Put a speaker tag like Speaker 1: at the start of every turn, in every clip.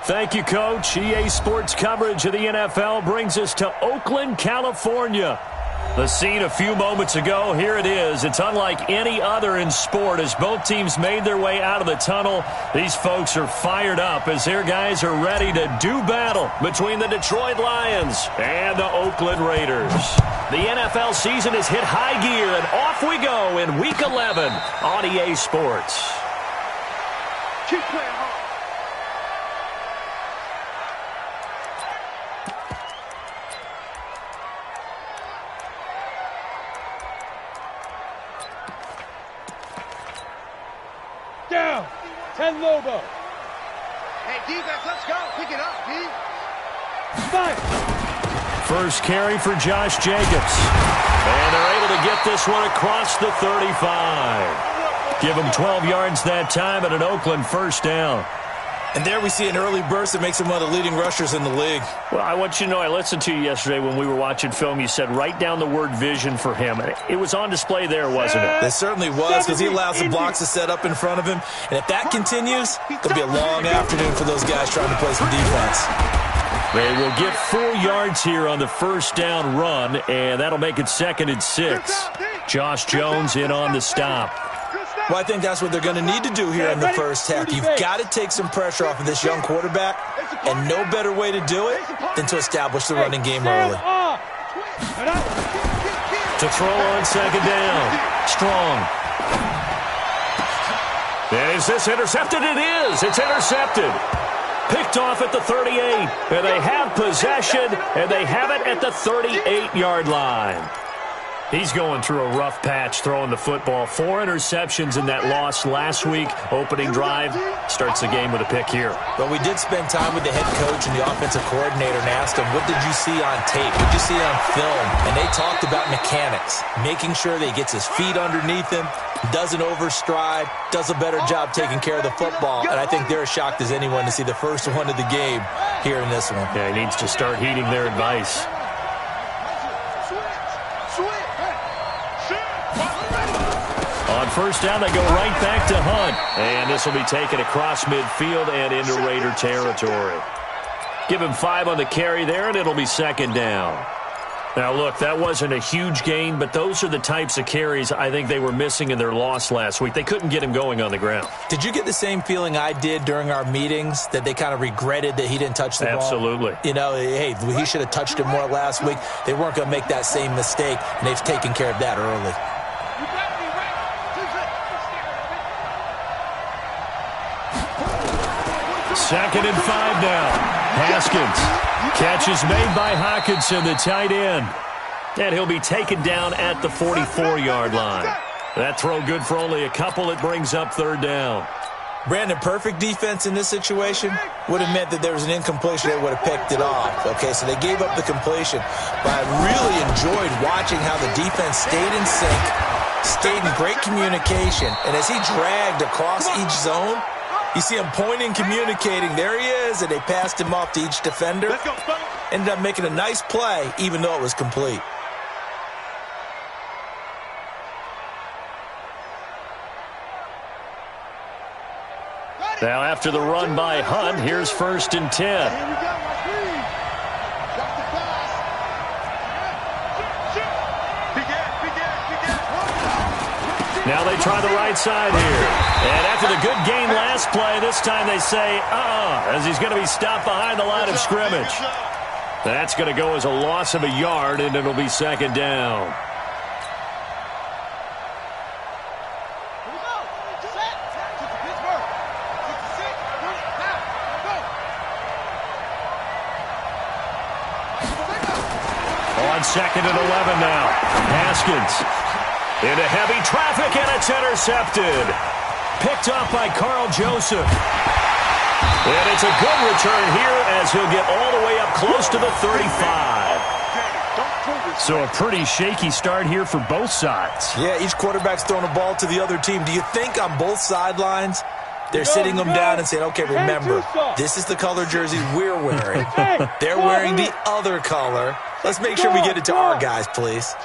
Speaker 1: Thank you, Coach. EA Sports coverage of the NFL brings us to Oakland, California. The scene a few moments ago, here it is. It's unlike any other in sport as both teams made their way out of the tunnel. These folks are fired up as their guys are ready to do battle between the Detroit Lions and the Oakland Raiders. The NFL season has hit high gear, and off we go in Week 11 on EA Sports.
Speaker 2: Keep playing hard. Down. 10 Lobo.
Speaker 3: Hey, defense, let's go. Pick it up, D.
Speaker 2: Fire.
Speaker 1: First carry for Josh Jacobs. And they're able to get this one across the 35. Give them 12 yards that time and an Oakland first down.
Speaker 4: And there we see an early burst that makes him one of the leading rushers in the league.
Speaker 1: Well, I want you to know, I listened to you yesterday when we were watching film. You said write down the word vision for him. It was on display there, wasn't it?
Speaker 4: It certainly was, because he allows the blocks to set up in front of him. And if that continues, it'll be a long afternoon for those guys trying to play some defense.
Speaker 1: They will get 4 yards here on the first down run, and that'll make it 2nd and 6. Josh Jones in on the stop.
Speaker 4: Well, I think that's what they're going to need to do here in the first half. You've got to take some pressure off of this young quarterback, and no better way to do it than to establish the running game early.
Speaker 1: To throw on 2nd down. Strong. And is this intercepted? It is. It's intercepted. Picked off at the 38. And they have possession, and they have it at the 38-yard line. He's going through a rough patch throwing the football. 4 interceptions in that loss last week. Opening drive starts the game with a pick here.
Speaker 4: But we did spend time with the head coach and the offensive coordinator and asked him, what did you see on tape? What did you see on film? And they talked about mechanics, making sure that he gets his feet underneath him, doesn't overstride, does a better job taking care of the football. And I think they're as shocked as anyone to see the first one of the game here in this one.
Speaker 1: Yeah, he needs to start heeding their advice. On first down, they go right back to Hunt. And this will be taken across midfield and into Raider territory. Give him 5 on the carry there, and it'll be 2nd down. Now, look, that wasn't a huge gain, but those are the types of carries I think they were missing in their loss last week. They couldn't get him going on the ground.
Speaker 4: Did you get the same feeling I did during our meetings, that they kind of regretted that he didn't touch the ball?
Speaker 1: Absolutely.
Speaker 4: You know, hey, he should have touched it more last week. They weren't going to make that same mistake, and they've taken care of that early.
Speaker 1: 2nd and 5 now. Haskins. Catch is made by Hockenson, the tight end. And he'll be taken down at the 44-yard line. That throw good for only a couple. It brings up 3rd down.
Speaker 4: Brandon, perfect defense in this situation would have meant that there was an incompletion. They would have picked it off. Okay, so they gave up the completion. But I really enjoyed watching how the defense stayed in sync, stayed in great communication. And as he dragged across each zone, you see him pointing, communicating. There he is, and they passed him off to each defender. Ended up making a nice play, even though it was complete.
Speaker 1: Now after the run by Hunt, here's 1st and 10. Now they try the right side here. And after the good game last play, this time they say, as he's going to be stopped behind the line of scrimmage. That's going to go as a loss of a yard, and it'll be 2nd down. On 2nd and 11 now. Haskins. Into heavy traffic, and it's intercepted. Picked up by Carl Joseph. And it's a good return here as he'll get all the way up close to the 35. So a pretty shaky start here for both sides.
Speaker 4: Yeah, each quarterback's throwing a ball to the other team. Do you think on both sidelines they're sitting them down and saying, okay, remember, this is the color jersey we're wearing. They're wearing the other color. Let's make sure we get it to our guys, please.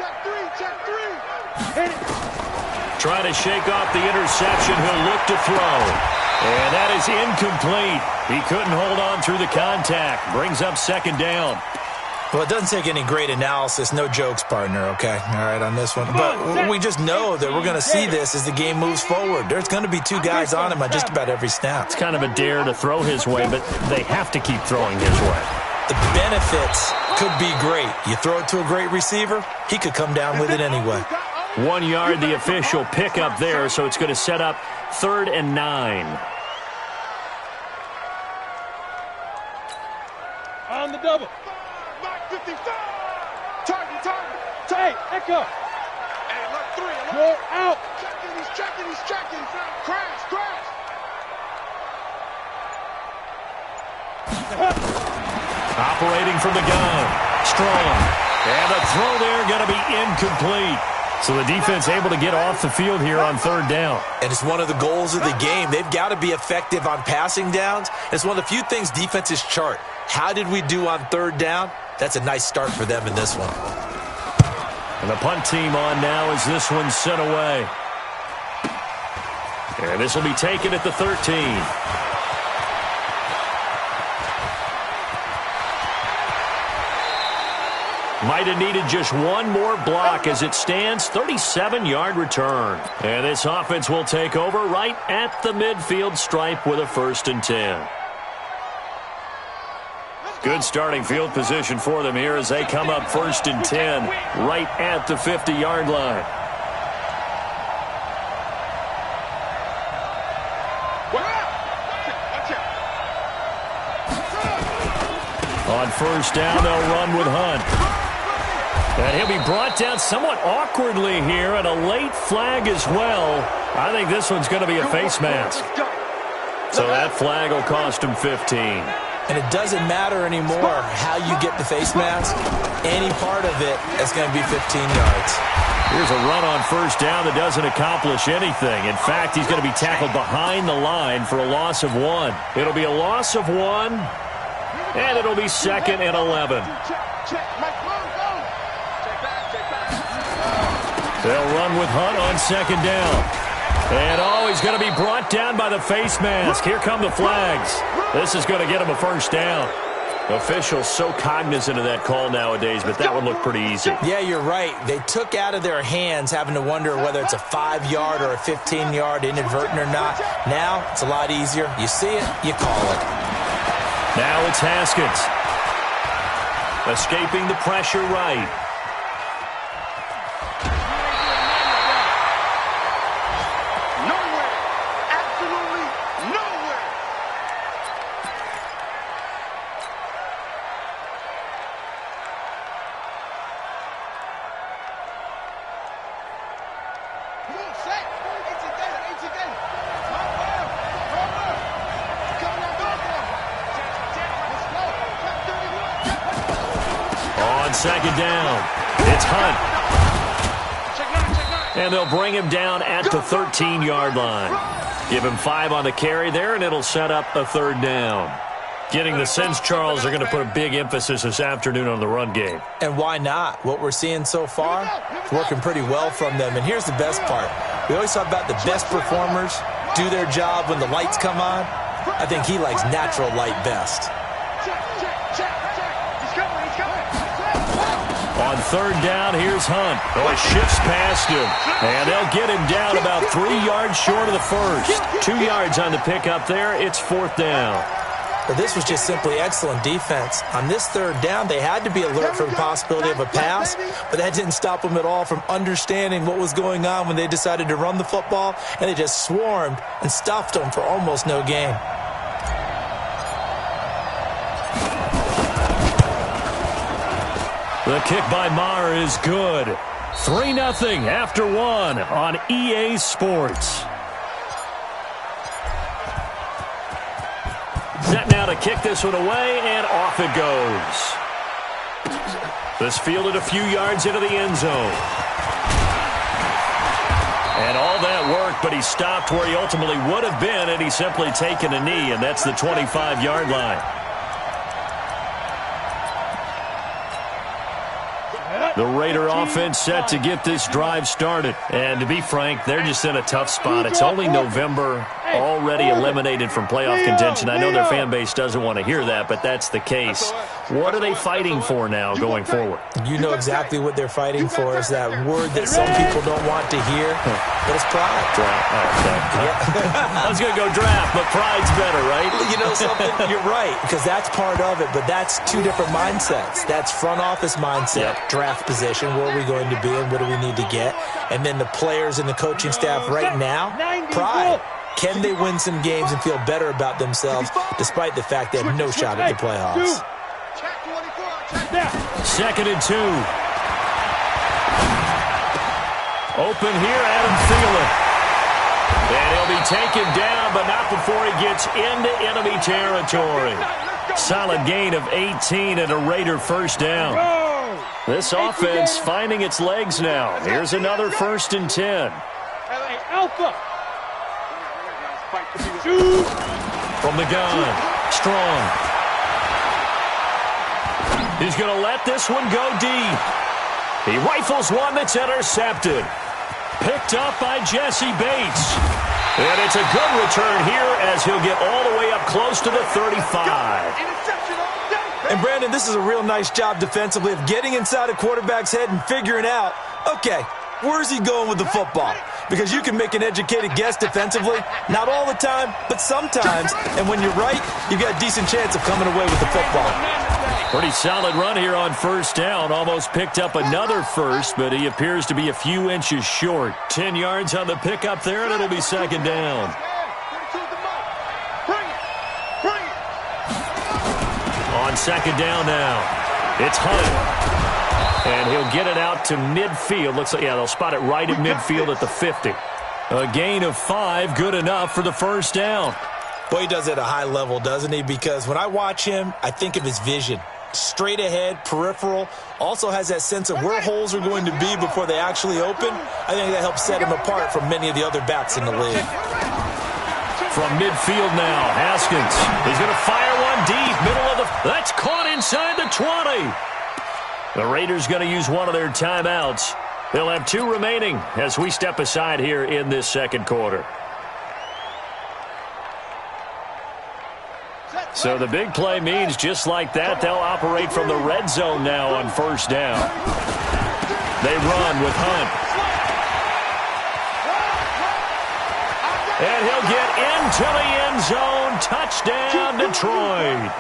Speaker 1: Trying to shake off the interception. He'll look to throw. And that is incomplete. He couldn't hold on through the contact. Brings up second down.
Speaker 4: Well, it doesn't take any great analysis. No jokes, partner, okay? All right, on this one. But we just know that we're going to see this as the game moves forward. There's going to be two guys on him on just about every snap.
Speaker 1: It's kind of a dare to throw his way, but they have to keep throwing his way.
Speaker 4: The benefits could be great. You throw it to a great receiver, he could come down with it anyway.
Speaker 1: 1 yard, the official pickup there, so it's going to set up 3rd and 9.
Speaker 2: On the double.
Speaker 3: 55. Target.
Speaker 2: Hey, Echo.
Speaker 3: Hey, look, 3.
Speaker 2: You're out.
Speaker 3: He's checking. Crash.
Speaker 1: Operating from the gun. Strong. And the throw there going to be incomplete. So the defense able to get off the field here on 3rd down.
Speaker 4: And it's one of the goals of the game. They've got to be effective on passing downs. It's one of the few things defenses chart. How did we do on 3rd down? That's a nice start for them in this one.
Speaker 1: And the punt team on now as this one's sent away. And this will be taken at the 13. Might have needed just one more block as it stands. 37-yard return. And this offense will take over right at the midfield stripe with a 1st and 10. Good starting field position for them here as they come up 1st and 10 right at the 50-yard line. On 1st down, they'll run with Hunt. And he'll be brought down somewhat awkwardly here, and a late flag as well. I think this one's going to be a face mask. So that flag will cost him 15.
Speaker 4: And it doesn't matter anymore how you get the face mask. Any part of it is going to be 15 yards.
Speaker 1: Here's a run on 1st down that doesn't accomplish anything. In fact, he's going to be tackled behind the line for a loss of 1. It'll be a loss of 1, and it'll be 2nd and 11. They'll run with Hunt on 2nd down. And, he's going to be brought down by the face mask. Here come the flags. This is going to get him a 1st down. Officials so cognizant of that call nowadays, but that one looked pretty easy.
Speaker 4: Yeah, you're right. They took out of their hands having to wonder whether it's a 5-yard or a 15-yard inadvertent or not. Now, it's a lot easier. You see it, you call it.
Speaker 1: Now it's Haskins. Escaping the pressure right. On 2nd down, it's Hunt. And they'll bring him down at the 13-yard line. Give him 5 on the carry there, and it'll set up a 3rd down. Getting the sense, Charles, they're going to put a big emphasis this afternoon on the run game.
Speaker 4: And why not? What we're seeing so far is working pretty well from them. And here's the best part. We always talk about the best performers do their job when the lights come on. I think he likes natural light best.
Speaker 1: On 3rd down, here's Hunt. He shifts past him. And they'll get him down about 3 yards short of the 1st. 2 yards on the pickup there. It's 4th down.
Speaker 4: But this was just simply excellent defense. On this 3rd down, they had to be alert for the possibility of a pass, but that didn't stop them at all from understanding what was going on when they decided to run the football, and they just swarmed and stuffed them for almost no gain.
Speaker 1: The kick by Maher is good. 3-0 after 1 on EA Sports. Set now to kick this one away, and off it goes. This fielded a few yards into the end zone. And all that work, but he stopped where he ultimately would have been, and he's simply taken a knee, and that's the 25-yard line. The Raider offense set to get this drive started. And to be frank, they're just in a tough spot. It's only November, already eliminated from playoff contention. I know their fan base doesn't want to hear that, but that's the case. What are they fighting for now going forward?
Speaker 4: You know exactly what they're fighting for. Is that word that some people don't want to hear, but it's pride.
Speaker 1: I was going to go draft, but pride's better, right?
Speaker 4: You know something? You're right, because that's part of it, but that's two different mindsets. That's front office mindset, draft position, where are we going to be and what do we need to get? And then the players and the coaching staff right now, pride. Can they win some games and feel better about themselves despite the fact they have no shot at the playoffs?
Speaker 1: 2nd and 2. Open here, Adam Thielen. And he'll be taken down, but not before he gets into enemy territory. Solid gain of 18 and a Raider first down. This offense finding its legs now. Here's another 1st and 10.
Speaker 2: Alpha.
Speaker 1: From the gun, Strong. He's going to let this one go deep. He rifles one that's intercepted. Picked up by Jesse Bates. And it's a good return here as he'll get all the way up close to the 35.
Speaker 4: And, Brandon, this is a real nice job defensively of getting inside a quarterback's head and figuring out, okay, where's he going with the football? Because you can make an educated guess defensively. Not all the time, but sometimes. And when you're right, you've got a decent chance of coming away with the football.
Speaker 1: Pretty solid run here on 1st down. Almost picked up another first, but he appears to be a few inches short. 10 yards on the pickup there, and it'll be 2nd down. On 2nd down now, it's Hunt. And he'll get it out to midfield. Looks like, they'll spot it right at midfield at the 50. A gain of 5, good enough for the 1st down.
Speaker 4: Well, he does it at a high level, doesn't he? Because when I watch him, I think of his vision. Straight ahead, peripheral, also has that sense of where holes are going to be before they actually open. I think that helps set him apart from many of the other backs in the league.
Speaker 1: From midfield now, Haskins. He's going to fire one deep, middle of the... That's caught inside the 20. The Raiders going to use one of their timeouts. They'll have 2 remaining as we step aside here in this 2nd quarter. So the big play means just like that, they'll operate from the red zone now on 1st down. They run with Hunt. And he'll get into the end zone. Touchdown, Detroit.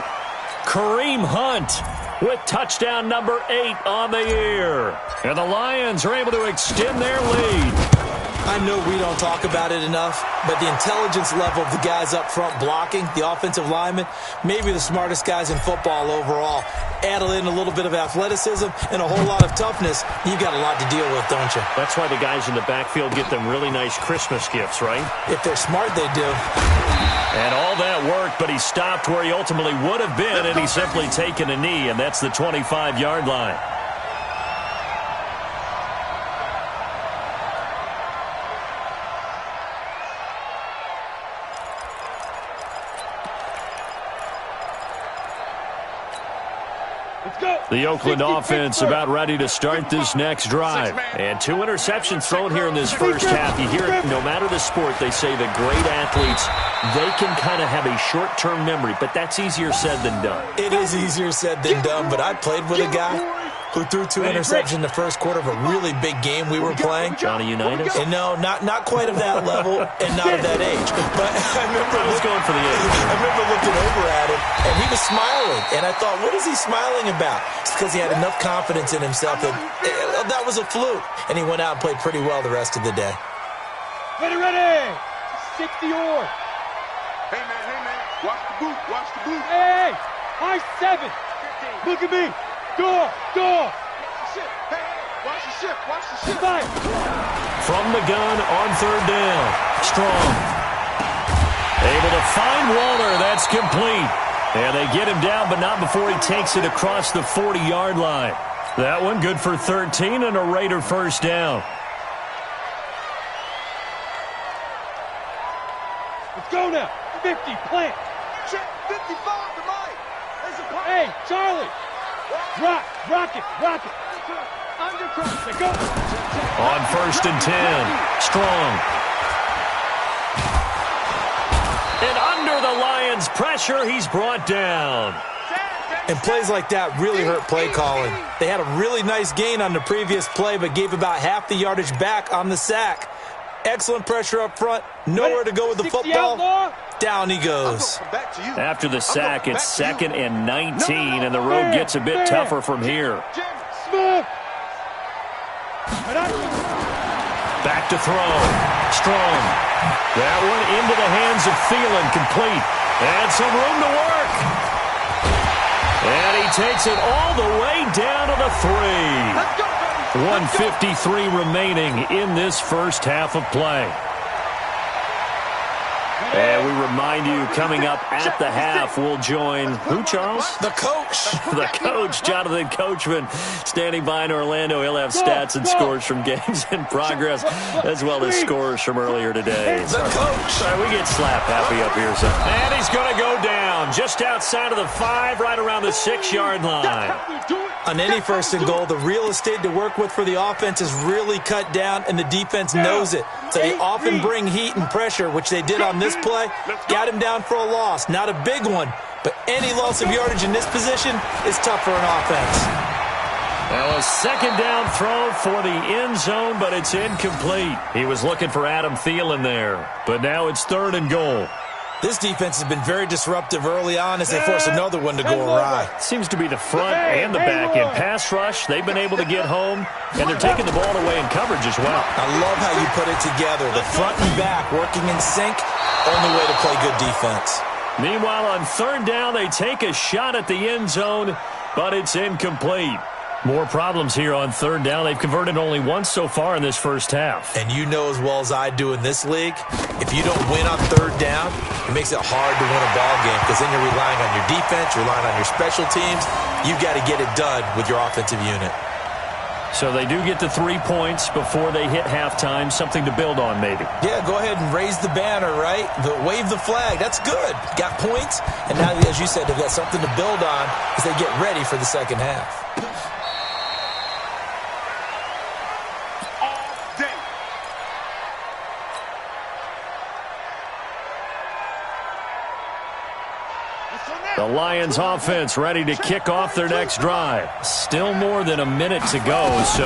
Speaker 1: Kareem Hunt with touchdown number 8 on the year. And the Lions are able to extend their lead.
Speaker 4: I know we don't talk about it enough, but the intelligence level of the guys up front blocking, the offensive linemen, maybe the smartest guys in football overall. Add in a little bit of athleticism and a whole lot of toughness, you've got a lot to deal with, don't you?
Speaker 1: That's why the guys in the backfield get them really nice Christmas gifts, right?
Speaker 4: If they're smart, they do.
Speaker 1: And all that worked, but he stopped where he ultimately would have been, and he's simply taken a knee, and that's the 25-yard line. The Oakland offense about ready to start this next drive. And 2 interceptions thrown here in this first half. You hear it, no matter the sport, they say that great athletes, they can kind of have a short-term memory, but that's easier said than done.
Speaker 4: It is easier said than done, but I played with a guy who threw 2 interceptions in the first quarter of a really big game we were playing.
Speaker 1: Johnny Unitas?
Speaker 4: And no, not quite of that level and not of that age. But I remember
Speaker 1: going for the age.
Speaker 4: I remember looking over at him, and he was smiling. And I thought, what is he smiling about? It's because he had enough confidence in himself that that was a fluke. And he went out and played pretty well the rest of the day.
Speaker 2: Ready. 60 or.
Speaker 3: Hey, man. Watch the boot.
Speaker 2: Hey, high 7. Look at me. Door.
Speaker 3: Hey, watch the ship.
Speaker 2: Fire.
Speaker 1: From the gun on 3rd down. Strong. Able to find Waller. That's complete. And they get him down, but not before he takes it across the 40-yard line. That one good for 13 and a Raider first down.
Speaker 2: Let's go now. 50, plant.
Speaker 3: Check 55 to Mike.
Speaker 2: Hey, Charlie. Rocket. Undercross. Let's go.
Speaker 1: On 1st and 10. Strong. Under the Lions' pressure, he's brought down.
Speaker 4: And plays like that really hurt play calling. They had a really nice gain on the previous play, but gave about half the yardage back on the sack. Excellent pressure up front. Nowhere to go with the football. Down he goes.
Speaker 1: After the sack, it's 2nd and 19, and the road gets a bit tougher from here. Back to throw. Strong. That one into the hands of Thielen, complete. And some room to work. And he takes it all the way down to the 3. 1:53 remaining in this first half of play. And we remind you, coming up at the half, we'll join who, Charles?
Speaker 4: The coach.
Speaker 1: The coach, Jonathan Coachman, standing by in Orlando. He'll have stats and scores from games in progress, as well as scores from earlier today.
Speaker 4: The coach.
Speaker 1: Sorry, we get slap happy up here. And he's going to go down just outside of the 5, right around the 6-yard line.
Speaker 4: On any 1st and goal, the real estate to work with for the offense is really cut down, and the defense knows it. So they often bring heat and pressure, which they did on this play. Got him down for a loss. Not a big one, but any loss of yardage in this position is tough for an offense.
Speaker 1: Well, a 2nd down throw for the end zone, but it's incomplete. He was looking for Adam Thielen there, but now it's 3rd and goal.
Speaker 4: This defense has been very disruptive early on as they force another one to go awry.
Speaker 1: Seems to be the front and the back end. Pass rush, they've been able to get home, and they're taking the ball away in coverage as well.
Speaker 4: I love how you put it together. The front and back working in sync, only way to play good defense.
Speaker 1: Meanwhile, on 3rd down, they take a shot at the end zone, but it's incomplete. More problems here on 3rd down. They've converted only once so far in this first half.
Speaker 4: And you know as well as I do in this league, if you don't win on 3rd down, it makes it hard to win a ball game because then you're relying on your defense, you're relying on your special teams. You've got to get it done with your offensive unit.
Speaker 1: So they do get to 3 points before they hit halftime, something to build on maybe.
Speaker 4: Yeah, go ahead and raise the banner, right? Wave the flag. That's good. Got points, and now, as you said, they've got something to build on as they get ready for the second half.
Speaker 1: The Lions offense ready to kick off their next drive. Still more than a minute to go, so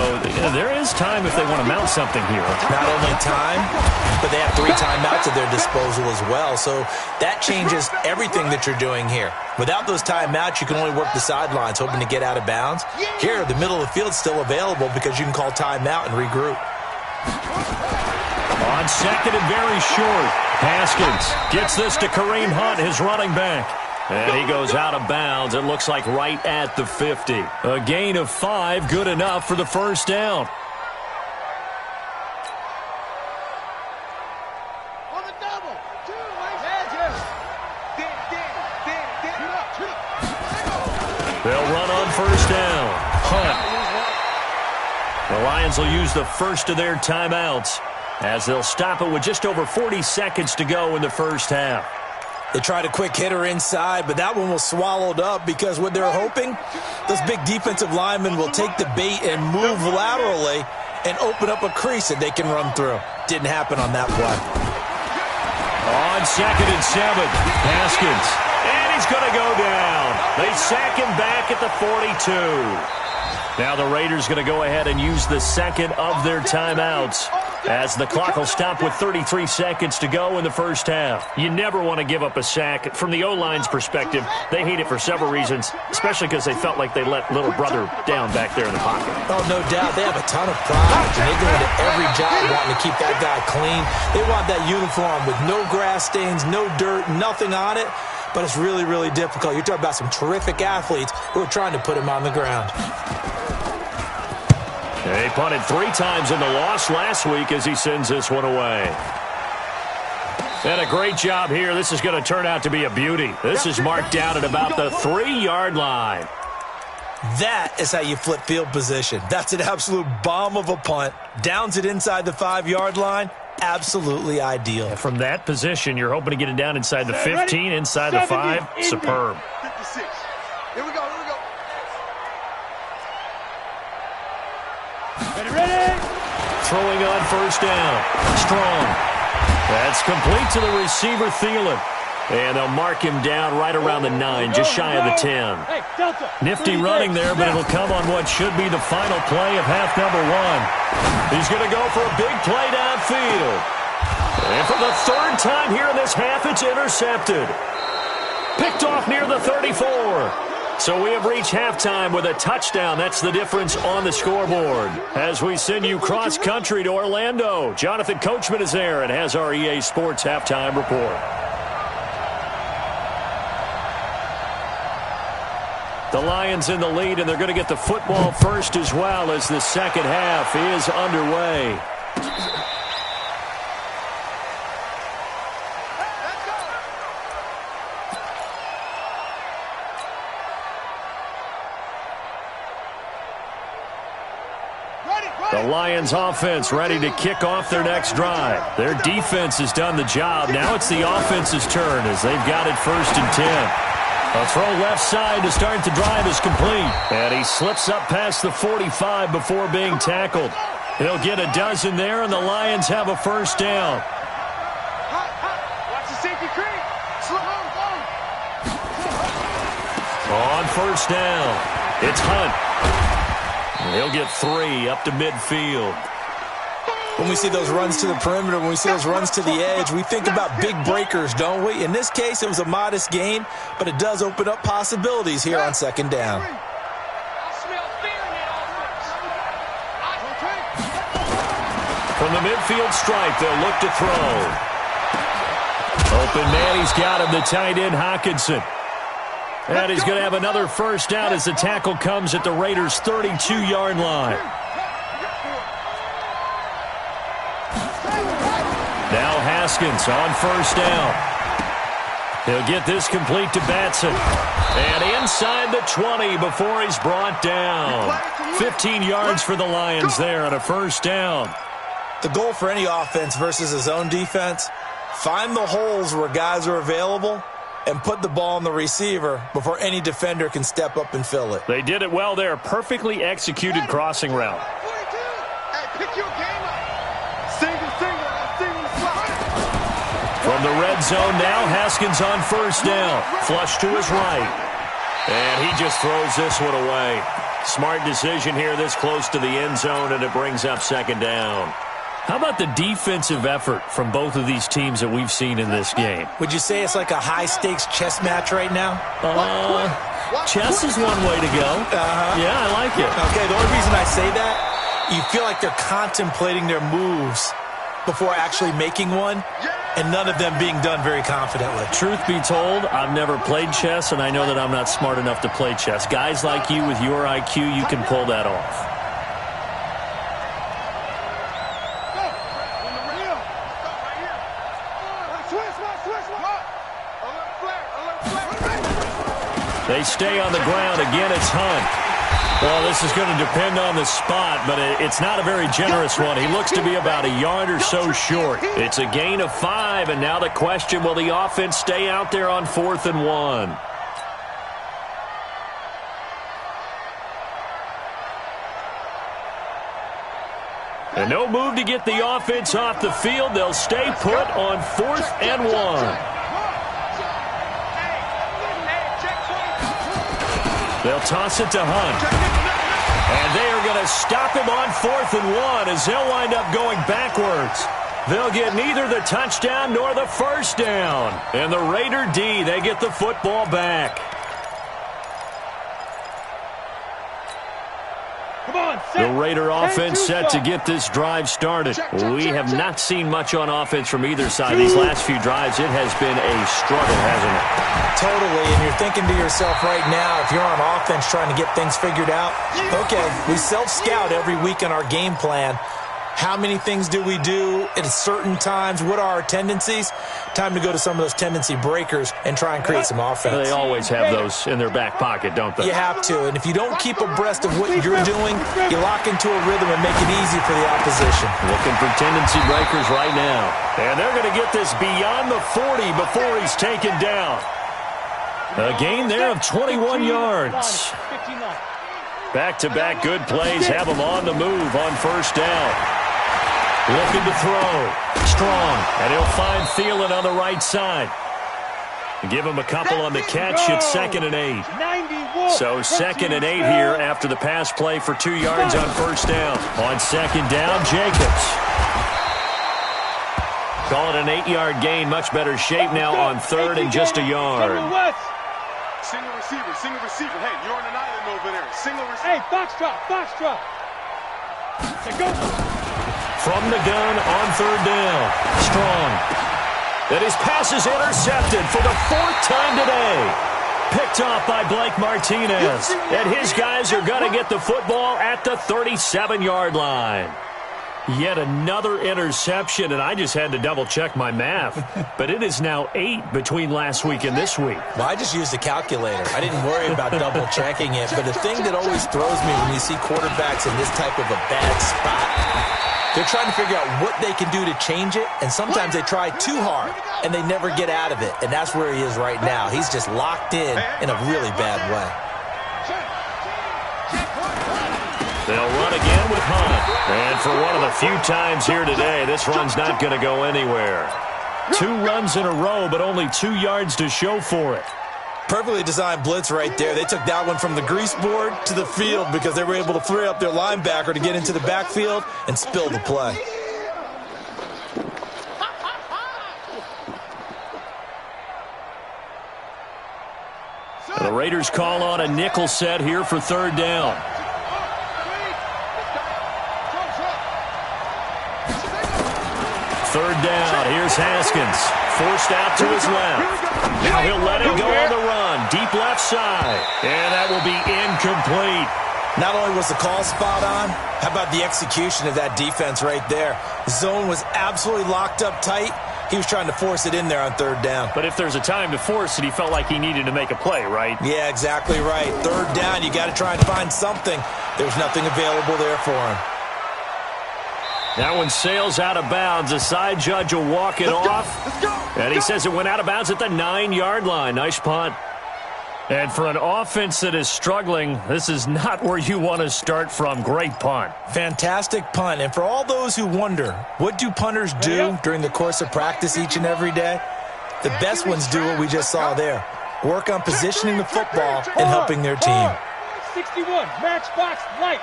Speaker 1: there is time if they want to mount something here.
Speaker 4: Not only time, but they have 3 timeouts at their disposal as well, so that changes everything that you're doing here. Without those timeouts, you can only work the sidelines, hoping to get out of bounds. Here, the middle of the field is still available because you can call timeout and regroup.
Speaker 1: On 2nd and very short, Haskins gets this to Kareem Hunt, his running back. And he goes out of bounds, it looks like right at the 50. A gain of 5, good enough for the first down.
Speaker 3: On the double. 2,
Speaker 1: They'll run on first down. Hunt. The Lions will use the first of their timeouts as they'll stop it with just over 40 seconds to go in the first half.
Speaker 4: They tried a quick hitter inside, but that one was swallowed up because what they're hoping, those big defensive linemen will take the bait and move laterally and open up a crease that they can run through. Didn't happen on that play.
Speaker 1: On 2nd and 7, Haskins. And he's going to go down. They sack him back at the 42. Now the Raiders going to go ahead and use the 2nd of their timeouts as the clock will stop with 33 seconds to go in the first half. You never want to give up a sack. From the O-line's perspective, they hate it for several reasons, especially because they felt like they let little brother down back there in the pocket.
Speaker 4: Oh, no doubt. They have a ton of pride, and they go into every job wanting to keep that guy clean. They want that uniform with no grass stains, no dirt, nothing on it. But it's really, really difficult. You're talking about some terrific athletes who are trying to put him on the ground.
Speaker 1: They punted 3 times in the loss last week as he sends this one away. And a great job here. This is going to turn out to be a beauty. This is marked down at about the 3-yard line.
Speaker 4: That is how you flip field position. That's an absolute bomb of a punt. Downs it inside the 5-yard line. Absolutely ideal.
Speaker 1: And from that position, you're hoping to get it down inside the 15, inside the 5. Superb.
Speaker 3: 56. Here we go.
Speaker 2: Ready?
Speaker 1: Throwing on first down. Strong. That's complete to the receiver, Thielen. And they'll mark him down right around the 9, just shy of the 10. Nifty running there, but it'll come on what should be the final play of half number 1. He's going to go for a big play downfield. And for the third time here in this half, it's intercepted. Picked off near the 34. So we have reached halftime with a touchdown. That's the difference on the scoreboard. As we send you cross-country to Orlando, Jonathan Coachman is there and has our EA Sports halftime report. The Lions in the lead, and they're going to get the football first as well as the second half is underway. The Lions offense ready to kick off their next drive. Their defense has done the job. Now it's the offense's turn as they've got it 1st and 10. A throw left side to start the drive is complete. And he slips up past the 45 before being tackled. He'll get a dozen there, and the Lions have a first down.
Speaker 3: Watch the safety creep.
Speaker 1: On first down, it's Hunt. He'll get 3 up to midfield.
Speaker 4: When we see those runs to the perimeter, when we see those runs to the edge, we think about big breakers, don't we? In this case, it was a modest gain, but it does open up possibilities here on second down.
Speaker 1: From the midfield stripe, they'll look to throw. Open man, he's got him, the tight end, Hockenson. And he's going to have another first down as the tackle comes at the Raiders' 32-yard line. Now Haskins on first down. He'll get this complete to Batson. And inside the 20 before he's brought down. 15 yards for the Lions there on a first down.
Speaker 4: The goal for any offense versus his own defense, find the holes where guys are available and put the ball on the receiver before any defender can step up and fill it.
Speaker 1: They did it well there. Perfectly executed crossing route. From the red zone now, Haskins on first down. Flush to his right. And he just throws this one away. Smart decision here this close to the end zone, and it brings up second down. How about the defensive effort from both of these teams that we've seen in this game?
Speaker 4: Would you say it's like a high-stakes chess match right now?
Speaker 1: Chess is one way to go. Yeah, I like it.
Speaker 4: Okay, the only reason I say that, you feel like they're contemplating their moves before actually making one, and none of them being done very confidently.
Speaker 1: Truth be told, I've never played chess, and I know that I'm not smart enough to play chess. Guys like you with your IQ, you can pull that off. They stay on the ground. Again, it's Hunt. Well, this is going to depend on the spot, but it's not a very generous one. He looks to be about a yard or so short. It's a gain of 5, and now the question, will the offense stay out there on 4th and 1? And no move to get the offense off the field. They'll stay put on 4th and 1. They'll toss it to Hunt. And they are going to stop him on 4th and 1 as they'll wind up going backwards. They'll get neither the touchdown nor the first down. And the Raider D, they get the football back. The Raider offense set to get this drive started. We have not seen much on offense from either side. These last few drives, it has been a struggle, hasn't it?
Speaker 4: Totally, and you're thinking to yourself right now, if you're on offense trying to get things figured out, okay, we self-scout every week in our game plan. How many things do we do at certain times? What are our tendencies? Time to go to some of those tendency breakers and try and create some offense.
Speaker 1: They always have those in their back pocket, don't they?
Speaker 4: You have to, and if you don't keep abreast of what you're doing, you lock into a rhythm and make it easy for the opposition.
Speaker 1: Looking for tendency breakers right now. And they're going to get this beyond the 40 before he's taken down. A gain there of 21 yards. Back-to-back good plays have him on the move on first down. Looking to throw. Strong. And he'll find Thielen on the right side. Give him a couple on the catch. It's 2nd and 8.
Speaker 2: 91.
Speaker 1: So 2nd and 8 here after the pass play for 2 yards on first down. On 2nd down, Jacobs. Call it an 8-yard gain. Much better shape now on 3rd and just a yard.
Speaker 5: Single receiver. Hey, you're on an island over there. Single receiver.
Speaker 2: Hey, box drop. Hey, go.
Speaker 1: From the gun on 3rd down. Strong. And his pass is intercepted for the 4th time today. Picked off by Blake Martinez. And his guys are going to get the football at the 37-yard line. Yet another interception, and I just had to double-check my math. But it is now 8 between last week and this week.
Speaker 4: Well, I just used a calculator. I didn't worry about double-checking it. But the thing that always throws me when you see quarterbacks in this type of a bad spot, they're trying to figure out what they can do to change it, and sometimes they try too hard, and they never get out of it. And that's where he is right now. He's just locked in a really bad way.
Speaker 1: They'll run again with Hunt. And for one of the few times here today, this run's not going to go anywhere. 2 runs in a row, but only 2 yards to show for it.
Speaker 4: Perfectly designed blitz right there. They took that one from the grease board to the field because they were able to free up their linebacker to get into the backfield and spill the play.
Speaker 1: The Raiders call on a nickel set here for 3rd down. Third down. Here's Haskins. Forced out to his left. Now he'll let it go on the run. Deep left side. And that will be incomplete.
Speaker 4: Not only was the call spot on, how about the execution of that defense right there? The zone was absolutely locked up tight. He was trying to force it in there on 3rd down.
Speaker 1: But if there's a time to force it, he felt like he needed to make a play, right?
Speaker 4: Yeah, exactly right. 3rd down, you got to try and find something. There's nothing available there for him.
Speaker 1: That one sails out of bounds. The side judge will walk it off. And he says it went out of bounds at the 9-yard line. Nice punt. And for an offense that is struggling, this is not where you want to start from. Great punt.
Speaker 4: Fantastic punt. And for all those who wonder, what do punters do during the course of practice each and every day? The best ones do what we just saw there. Work on positioning the football and helping their team.
Speaker 2: 61, matchbox lights.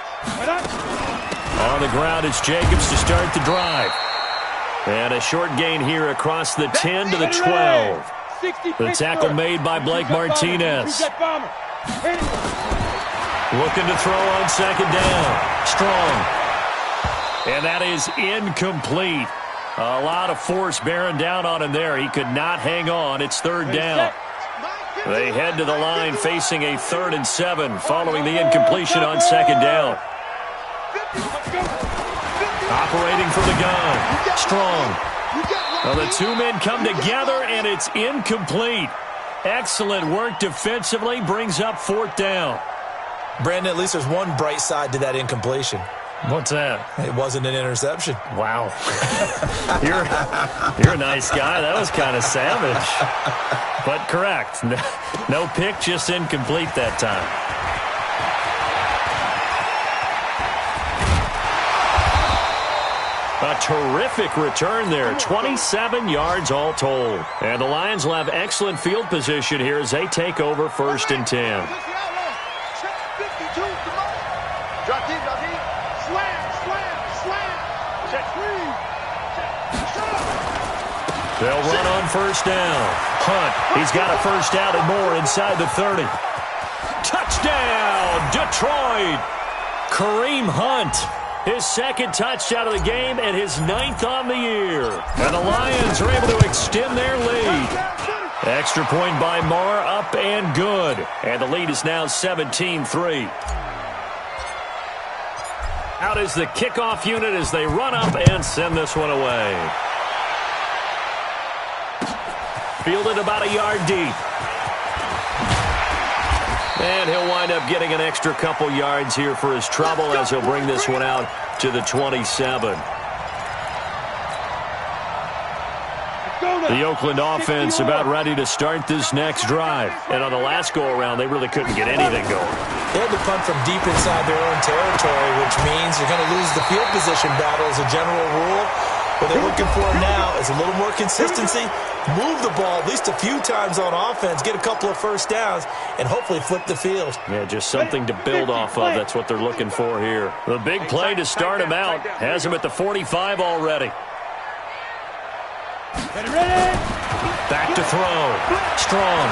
Speaker 1: On the ground, it's Jacobs to start the drive. And a short gain here across the 10 to the 12. The tackle made by Blake Martinez. Looking to throw on 2nd down. Strong. And that is incomplete. A lot of force bearing down on him there. He could not hang on. It's 3rd down. They head to the line facing a 3rd and 7 following the incompletion on 2nd down. Operating from the gun. Strong. Well, the 2 men come together, and it's incomplete. Excellent work defensively. Brings up 4th down.
Speaker 4: Brandon, at least there's one bright side to that incompletion.
Speaker 1: What's that?
Speaker 4: It wasn't an interception.
Speaker 1: Wow. You're a nice guy. That was kind of savage. But correct. No pick, just incomplete that time. A terrific return there. 27 yards all told. And the Lions will have excellent field position here as they take over 1st and 10. They'll run on 1st down. Hunt. He's got a 1st down and more inside the 30. Touchdown, Detroit. Kareem Hunt. His 2nd touchdown of the game and his 9th on the year. And the Lions are able to extend their lead. Extra point by Marr, up and good. And the lead is now 17-3. Out is the kickoff unit as they run up and send this one away. Fielded about a yard deep. And he'll wind up getting an extra couple yards here for his trouble as he'll bring this one out to the 27. The Oakland offense about ready to start this next drive. And on the last go-around, they really couldn't get anything going.
Speaker 4: They had to punt from deep inside their own territory, which means you're going to lose the field position battle as a general rule. What they're looking for now is a little more consistency, move the ball at least a few times on offense, get a couple of first downs, and hopefully flip the field.
Speaker 1: Yeah, just something to build off of. That's what they're looking for here. The big play to start him out has him at the 45 already.
Speaker 2: Ready?
Speaker 1: Back to throw. Strong.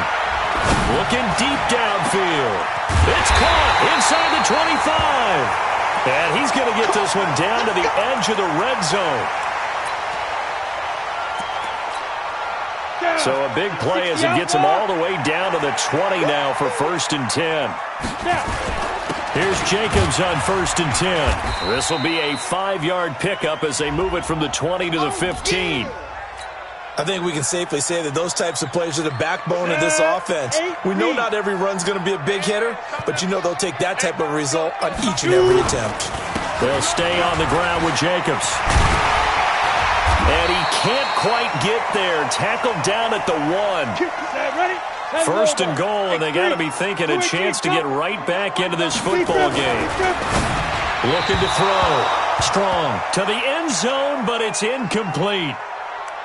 Speaker 1: Looking deep downfield. It's caught inside the 25. And he's going to get this one down to the edge of the red zone. So a big play as it gets him all the way down to the 20 now for 1st and 10. Here's Jacobs on 1st and 10. This will be a 5-yard pickup as they move it from the 20 to the 15.
Speaker 4: I think we can safely say that those types of plays are the backbone of this offense. We know not every run's going to be a big hitter, but you know they'll take that type of result on each and every attempt.
Speaker 1: They'll stay on the ground with Jacobs. And he can't quite get there. Tackled down at the 1. 1st and goal, and they got to be thinking a chance to get right back into this football game. Looking to throw. Strong to the end zone, but it's incomplete.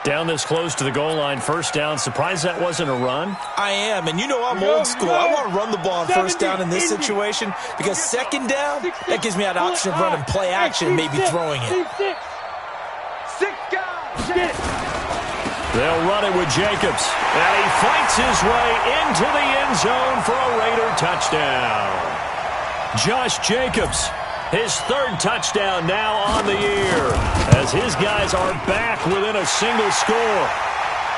Speaker 1: Down this close to the goal line, 1st down. Surprised that wasn't a run?
Speaker 4: I am, and you know I'm old school. I want to run the ball on 1st down in this situation because 2nd down, that gives me that option of running play action, maybe throwing it.
Speaker 3: 6 guys.
Speaker 1: They'll run it with Jacobs. And he fights his way into the end zone for a Raider touchdown. Josh Jacobs, his 3rd touchdown now on the year, as his guys are back within a single score.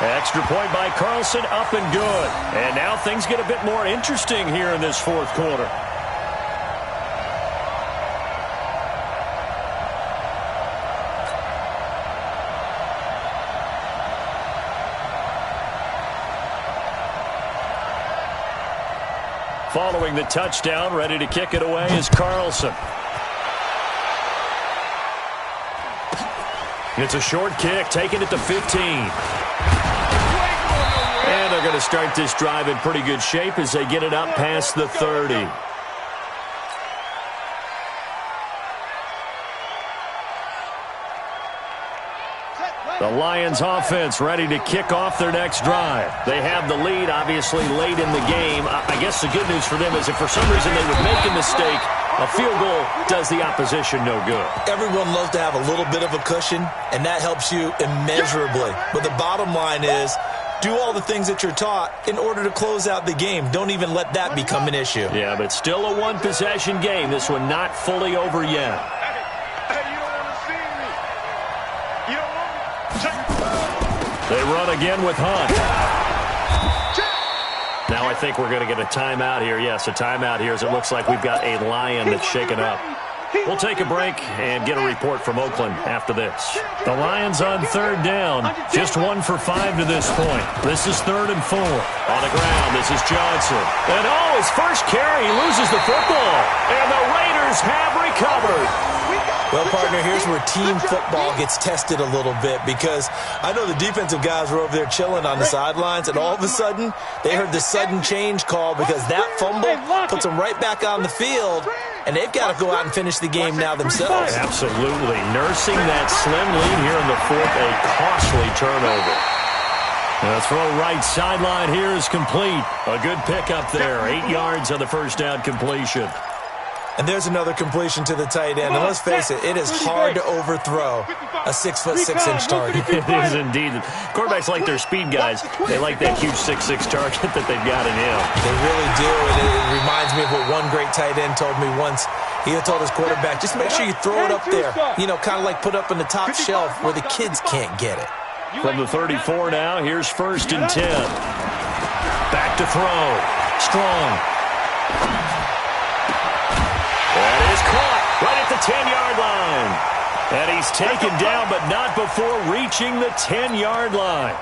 Speaker 1: Extra point by Carlson, up and good. And now things get a bit more interesting here in this 4th quarter. Following the touchdown, ready to kick it away is Carlson. It's a short kick, taking it to 15. And they're going to start this drive in pretty good shape as they get it up past the 30. The Lions offense ready to kick off their next drive. They have the lead, obviously, late in the game. I guess the good news for them is if for some reason they would make a mistake, a field goal does the opposition no good.
Speaker 4: Everyone loves to have a little bit of a cushion, and that helps you immeasurably. But the bottom line is, do all the things that you're taught in order to close out the game. Don't even let that become an issue.
Speaker 1: Yeah, but still a one-possession game. This one not fully over yet.
Speaker 5: Hey, you don't want to see me. You don't want me.
Speaker 1: They run again with Hunt. Now I think we're going to get a timeout here. Yes, a timeout here as it looks like we've got a Lion that's shaken up. We'll take a break and get a report from Oakland after this. The Lions on 3rd down. Just 1 for 5 to this point. This is 3rd and 4. On the ground, this is Johnson. And his first carry, he loses the football. And the Raiders have recovered.
Speaker 4: Well, partner, here's where team football gets tested a little bit because I know the defensive guys were over there chilling on the sidelines, and all of a sudden, they heard the sudden change call because that fumble puts them right back on the field, and they've got to go out and finish the game now themselves.
Speaker 1: Absolutely. Nursing that slim lead here in the 4th, a costly turnover. The throw right sideline here is complete. A good pickup there. 8 yards on the first down completion.
Speaker 4: And there's another completion to the tight end. And let's face it, it is hard to overthrow a 6'6" target.
Speaker 1: It is indeed. Quarterbacks like their speed guys. They like that huge 6'6" target that they've got in him.
Speaker 4: They really do. And it reminds me of what one great tight end told me once. He had told his quarterback, just make sure you throw it up there. You know, kind of like put up in the top shelf where the kids can't get it.
Speaker 1: From the 34 now, here's 1st and 10. Back to throw. Strong. That is caught right at the 10-yard line. And he's taken down, but not before reaching the 10-yard line.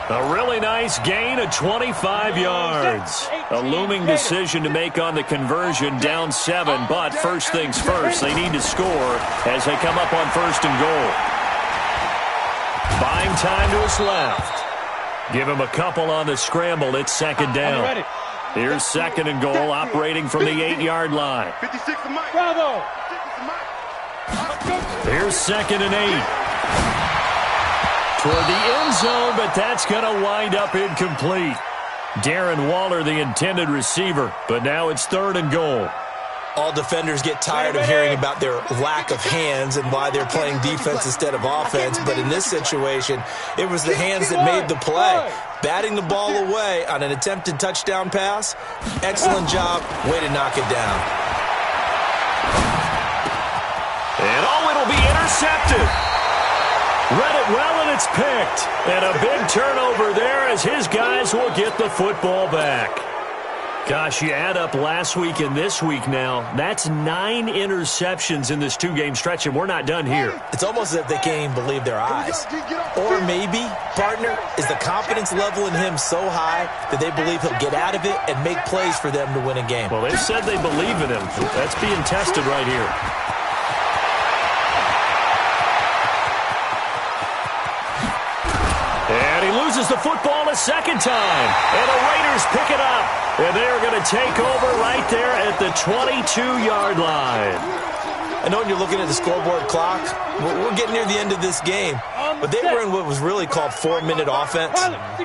Speaker 1: A really nice gain of 25 yards. A looming decision to make on the conversion, down 7. But first things first, they need to score as they come up on 1st and goal. Buying time to his left. Give him a couple on the scramble. It's 2nd down. Here's 2nd and goal, operating from the 8-yard line.
Speaker 5: 56 to Mike.
Speaker 2: Bravo.
Speaker 1: Here's 2nd and 8. toward the end zone, but that's going to wind up incomplete. Darren Waller, the intended receiver, but now it's 3rd and goal.
Speaker 4: All defenders get tired of hearing about their lack of hands and why they're playing defense instead of offense. But in this situation, it was the hands that made the play. Batting the ball away on an attempted touchdown pass. Excellent job. Way to knock it down.
Speaker 1: And it'll be intercepted. Read it well, and it's picked. And a big turnover there as his guys will get the football back. Gosh, you add up last week and this week now, that's 9 interceptions in this 2-game stretch, and we're not done here.
Speaker 4: It's almost as if they can't even believe their eyes. Or maybe, partner, is the confidence level in him so high that they believe he'll get out of it and make plays for them to win a game.
Speaker 1: Well, they said they believe in him. That's being tested right here. And he loses the football a second time. And the Raiders pick it up. And they're going to take over right there at the 22-yard line.
Speaker 4: I know when you're looking at the scoreboard clock, we're getting near the end of this game. But they were in what was really called 4-minute offense.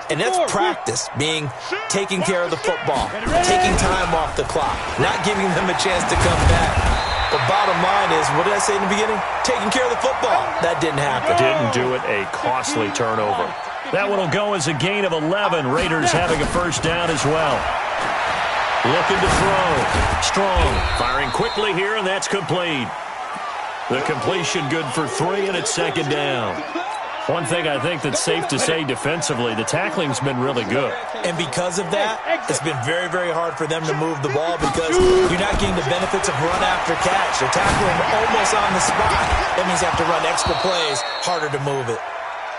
Speaker 4: And that's practice, being taking care of the football, taking time off the clock, not giving them a chance to come back. The bottom line is, what did I say in the beginning? Taking care of the football. That didn't happen.
Speaker 1: Didn't do it. A costly turnover. That one will go as a gain of 11. Raiders having a first down as well. Looking to throw. Strong. Firing quickly here, and that's complete. The completion good for 3, and it's 2nd down. One thing I think that's safe to say defensively, the tackling's been really good.
Speaker 4: And because of that, it's been very, very hard for them to move the ball because you're not getting the benefits of run after catch. They're tackling almost on the spot. That means you have to run extra plays, harder to move it.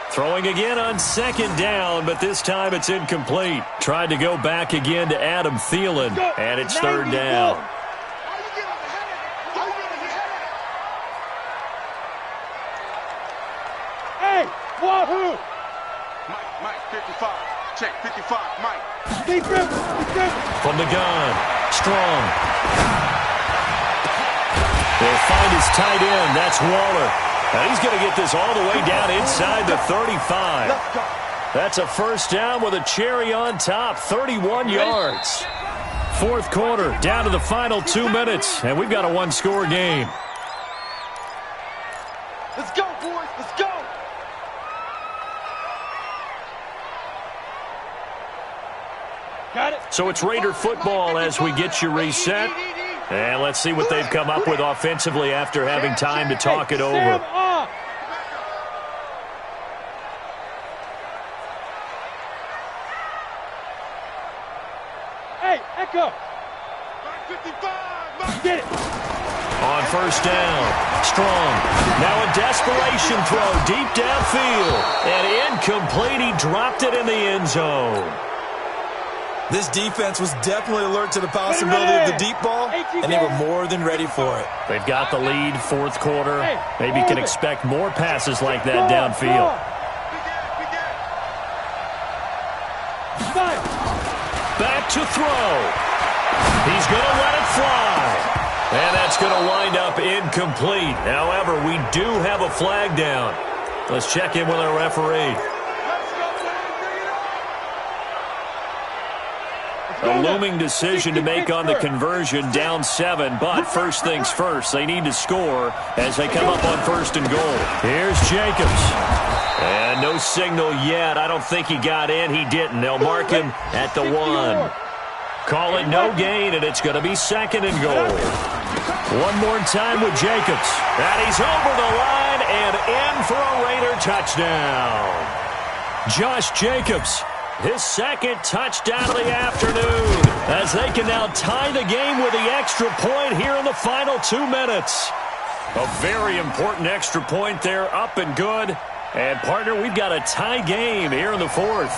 Speaker 1: Throwing again on 2nd down, but this time it's incomplete. Tried to go back again to Adam Thielen, and it's 3rd down.
Speaker 2: Hey, Wahoo!
Speaker 5: Mike, 55. Check, 55, Mike.
Speaker 2: Be careful.
Speaker 1: From the gun, Strong. They'll find his tight end. That's Waller. And he's going to get this all the way down inside the 35. That's a first down with a cherry on top, 31 yards. 4th quarter, down to the final 2 minutes, and we've got a 1-score game.
Speaker 2: Let's go, boys. Let's go. Got it.
Speaker 1: So it's Raider football as we get you reset. And let's see what they've come up with offensively after having time to talk it over.
Speaker 2: Hey, Echo. Get it.
Speaker 1: On first down, Strong. Now a desperation throw deep downfield. And incomplete. He dropped it in the end zone.
Speaker 4: This defense was definitely alert to the possibility of the deep ball, and they were more than ready for it.
Speaker 1: They've got the lead, 4th quarter. Maybe can expect more passes like that downfield. Back to throw. He's going to let it fly. And that's going to wind up incomplete. However, we do have a flag down. Let's check in with our referee. A looming decision to make on the conversion, down 7, but first things first, they need to score as they come up on 1st and goal. Here's Jacobs. And no signal yet. I don't think he got in. He didn't. They'll mark him at the 1. Call it no gain, and it's going to be 2nd and goal. One more time with Jacobs. And he's over the line and in for a Raider touchdown. Josh Jacobs. His 2nd touchdown of the afternoon as they can now tie the game with the extra point here in the final 2 minutes. A very important extra point there, up and good. And, partner, we've got a tie game here in the 4th.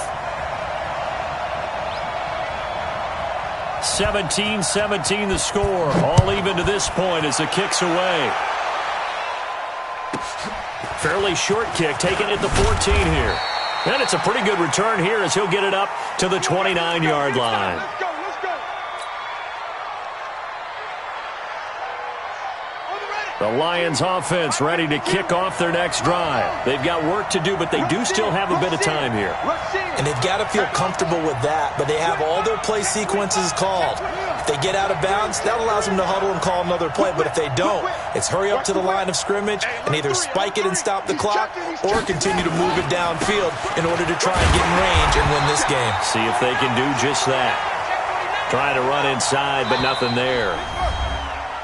Speaker 1: 17-17 the score. All even to this point as the kick's away. Fairly short kick, taken at the 14 here. And it's a pretty good return here as he'll get it up to the 29-yard line.
Speaker 2: Let's go. On the ready.
Speaker 1: The Lions offense ready to kick off their next drive. They've got work to do, but they do still have a bit of time here.
Speaker 4: And they've got to feel comfortable with that, but they have all their play sequences called. If they get out of bounds, that allows them to huddle and call another play, but if they don't, it's hurry up to the line of scrimmage and either spike it and stop the clock or continue to move it downfield in order to try and get in range and win this game.
Speaker 1: See if they can do just that. Trying to run inside, but nothing there.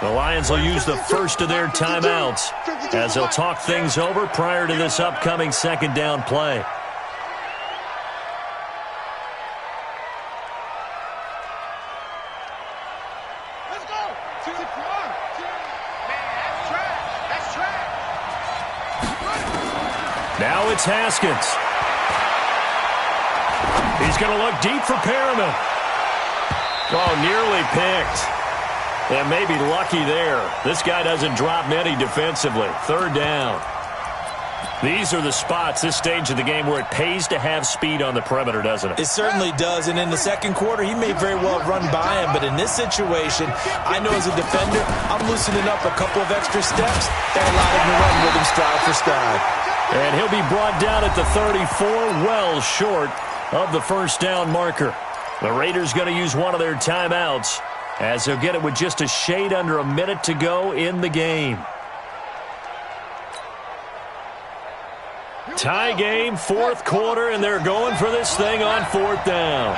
Speaker 1: The Lions will use the first of their timeouts as they'll talk things over prior to this upcoming second down play.
Speaker 3: Let's go. That's track.
Speaker 1: Now it's Haskins. He's going to look deep for Perriman. Oh, nearly picked. And maybe lucky there. This guy doesn't drop many defensively. Third down. These are the spots, this stage of the game, where it pays to have speed on the perimeter, doesn't it?
Speaker 4: It certainly does, and in the second quarter, he may very well run by him, but in this situation, I know as a defender, I'm loosening up a couple of extra steps that allow him to run with him stride for stride.
Speaker 1: And he'll be brought down at the 34, well short of the first down marker. The Raiders going to use one of their timeouts, as they'll get it with just a shade under a minute to go in the game. Tie game, fourth quarter, and they're going for this thing on fourth down.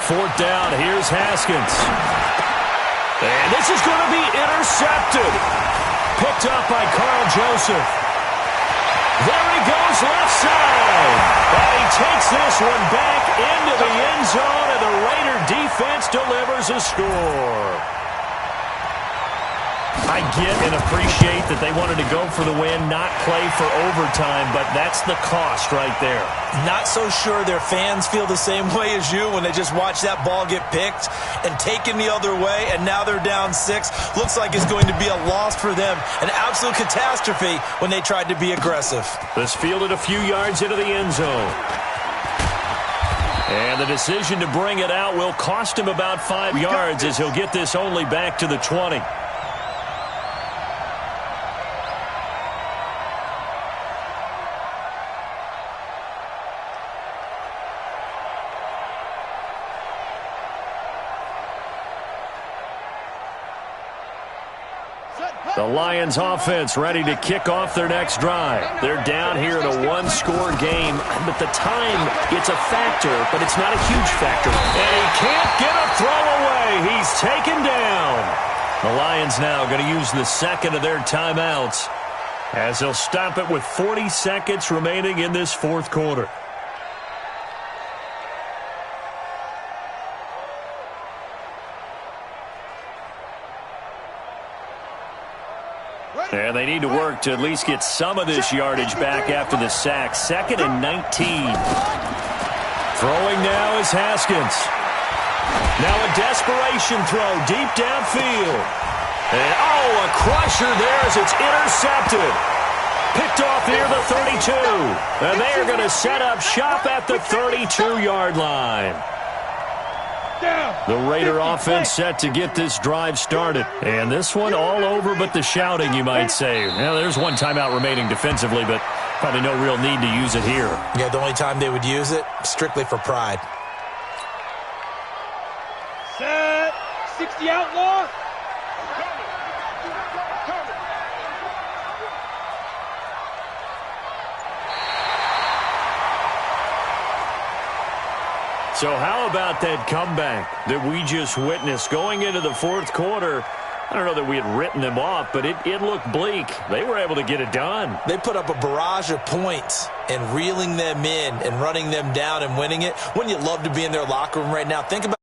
Speaker 1: Fourth down, here's Haskins. And this is going to be intercepted. Picked up by Carl Joseph. There he goes left side. And he takes this one back into the end zone, and the Raider defense delivers a score. I get and appreciate that they wanted to go for the win, not play for overtime, but that's the cost right there.
Speaker 4: Not so sure their fans feel the same way as you when they just watch that ball get picked and taken the other way, and now they're down 6. Looks like it's going to be a loss for them. An absolute catastrophe when they tried to be aggressive.
Speaker 1: This fielded a few yards into the end zone. And the decision to bring it out will cost him about 5 yards, as he'll get this only back to the 20. The Lions offense ready to kick off their next drive. They're down here in a one-score game, but the time, it's a factor, but it's not a huge factor. And he can't get a throw away. He's taken down. The Lions now going to use the second of their timeouts, as they'll stop it with 40 seconds remaining in this fourth quarter. And they need to work to at least get some of this yardage back after the sack. 2nd and 19. Throwing now is Haskins. Now a desperation throw deep downfield. And a crusher there as it's intercepted. Picked off near the 32. And they are going to set up shop at the 32-yard line. The Raider offense set to get this drive started. And this one all over but the shouting, you might say. Now, there's one timeout remaining defensively, but probably no real need to use it here.
Speaker 4: Yeah, the only time they would use it, strictly for pride.
Speaker 2: Set. 60 outlaw.
Speaker 1: So how about that comeback that we just witnessed going into the fourth quarter? I don't know that we had written them off, but it looked bleak. They were able to get it done.
Speaker 4: They put up a barrage of points, and reeling them in and running them down and winning it. Wouldn't you love to be in their locker room right now? Think about